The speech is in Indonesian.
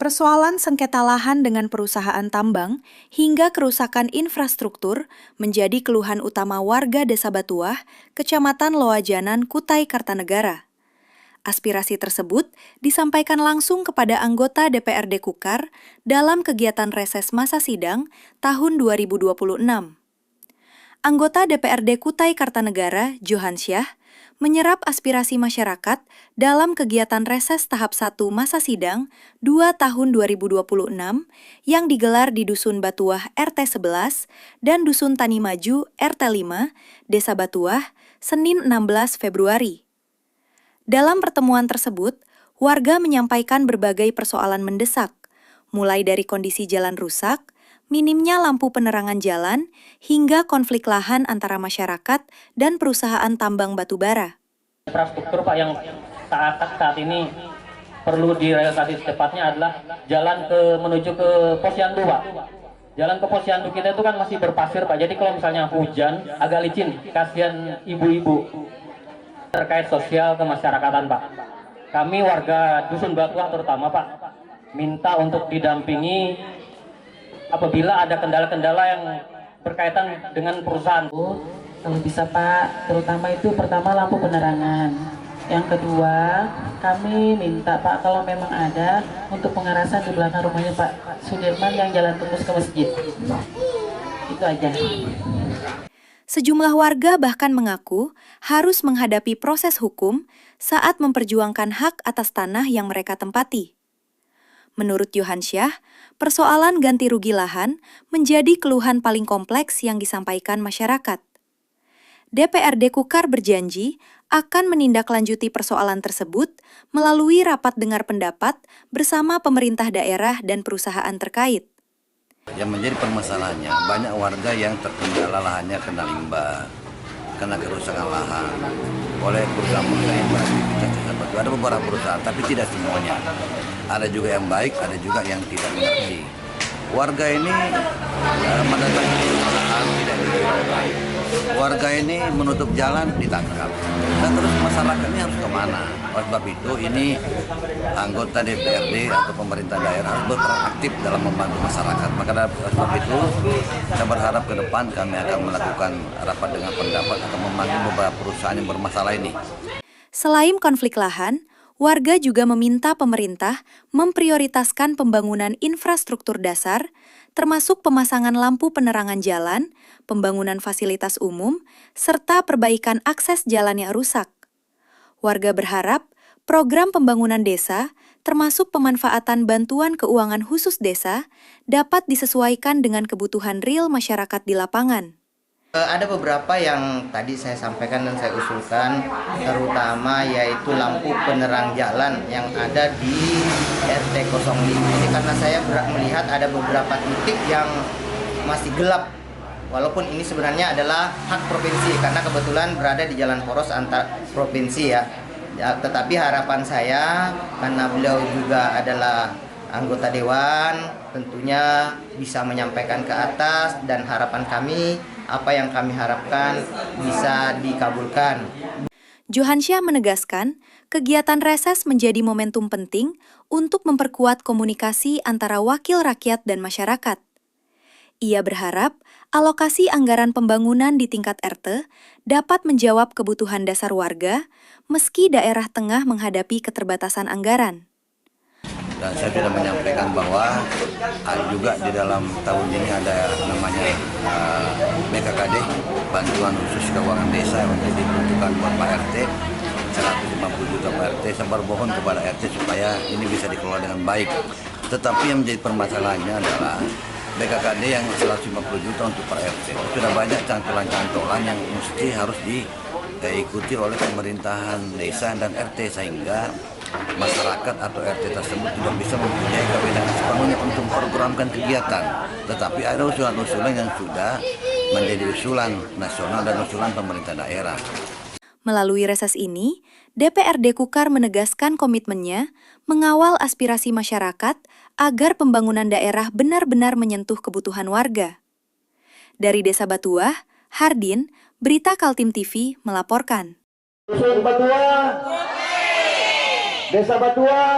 Persoalan sengketa lahan dengan perusahaan tambang hingga kerusakan infrastruktur menjadi keluhan utama warga Desa Batuah, Kecamatan Loajanan, Kutai Kartanegara. Aspirasi tersebut disampaikan langsung kepada anggota DPRD Kukar dalam kegiatan reses masa sidang tahun 2026. Anggota DPRD Kutai Kartanegara, Johansyah, menyerap aspirasi masyarakat dalam kegiatan reses tahap 1 masa sidang 2 tahun 2026 yang digelar di Dusun Batuah RT 11 dan Dusun Tani Maju RT 5, Desa Batuah, Senin 16 Februari. Dalam pertemuan tersebut, warga menyampaikan berbagai persoalan mendesak, mulai dari kondisi jalan rusak, minimnya lampu penerangan jalan, hingga konflik lahan antara masyarakat dan perusahaan tambang batubara. Infrastruktur Pak yang saat ini perlu direalisasi secepatnya adalah jalan menuju ke Posyandu Pak. Jalan ke Posyandu kita itu kan masih berpasir Pak, jadi kalau misalnya hujan agak licin, kasihan ibu-ibu. Terkait sosial kemasyarakatan Pak, kami warga Dusun Batuah terutama Pak, minta untuk didampingi apabila ada kendala-kendala yang berkaitan dengan perusahaan. Kalau bisa Pak, terutama itu pertama lampu penerangan. Yang kedua, kami minta Pak kalau memang ada untuk pengerasan di belakang rumahnya Pak Sudirman yang jalan tembus ke masjid. Itu aja. Sejumlah warga bahkan mengaku harus menghadapi proses hukum saat memperjuangkan hak atas tanah yang mereka tempati. Menurut Johansyah, persoalan ganti rugi lahan menjadi keluhan paling kompleks yang disampaikan masyarakat. DPRD Kukar berjanji akan menindaklanjuti persoalan tersebut melalui rapat dengar pendapat bersama pemerintah daerah dan perusahaan terkait. Yang menjadi permasalahannya, banyak warga yang terkendala lahannya kena limbah, kena kerusakan lahan oleh perusahaan-perusahaan yang beraktivitas di Desa Batuah. Ada beberapa perusahaan, tapi tidak semuanya. Ada juga yang baik, ada juga yang tidak mengerti. Warga ini mendatangi perusahaan tidak dihiraukan. Warga ini menutup jalan ditangkap. Dan terus masyarakat ini harus kemana? Oleh sebab itu ini anggota DPRD atau pemerintah daerah harus berperan aktif dalam membantu masyarakat. Maka dari sebab itu saya berharap ke depan kami akan melakukan rapat dengan pendapat atau memanggil beberapa perusahaan yang bermasalah ini. Selain konflik lahan, warga juga meminta pemerintah memprioritaskan pembangunan infrastruktur dasar, termasuk pemasangan lampu penerangan jalan, pembangunan fasilitas umum, serta perbaikan akses jalan yang rusak. Warga berharap program pembangunan desa, termasuk pemanfaatan bantuan keuangan khusus desa, dapat disesuaikan dengan kebutuhan real masyarakat di lapangan. Ada beberapa yang tadi saya sampaikan dan saya usulkan, terutama yaitu lampu penerang jalan yang ada di RT 05. Ini karena saya melihat ada beberapa titik yang masih gelap, walaupun ini sebenarnya adalah hak provinsi karena kebetulan berada di jalan poros antar provinsi ya. Tetapi harapan saya, karena beliau juga adalah anggota dewan, tentunya bisa menyampaikan ke atas, dan harapan kami, apa yang kami harapkan bisa dikabulkan. Johansyah menegaskan, kegiatan reses menjadi momentum penting untuk memperkuat komunikasi antara wakil rakyat dan masyarakat. Ia berharap alokasi anggaran pembangunan di tingkat RT dapat menjawab kebutuhan dasar warga, meski daerah tengah menghadapi keterbatasan anggaran. Dan saya sudah menyampaikan bahwa juga di dalam tahun ini ada namanya BKKD, bantuan khusus keuangan desa yang diperuntukkan buat Pak RT, 150 juta Pak RT, saya bermohon kepada RT supaya ini bisa dikelola dengan baik. Tetapi yang menjadi permasalahannya adalah BKKD yang 150 juta untuk Pak RT. Sudah banyak cantolan-cantolan yang mesti harus diikuti oleh pemerintahan desa dan RT, sehingga masyarakat atau RT tersebut tidak bisa mempunyai kewenangan sepenuhnya untuk memprogramkan kegiatan. Tetapi ada usulan-usulan yang sudah menjadi usulan nasional dan usulan pemerintah daerah. Melalui reses ini, DPRD Kukar menegaskan komitmennya mengawal aspirasi masyarakat agar pembangunan daerah benar-benar menyentuh kebutuhan warga. Dari Desa Batuah, Hardin, Berita Kaltim TV melaporkan. Dusun Batuah, Desa Batuah,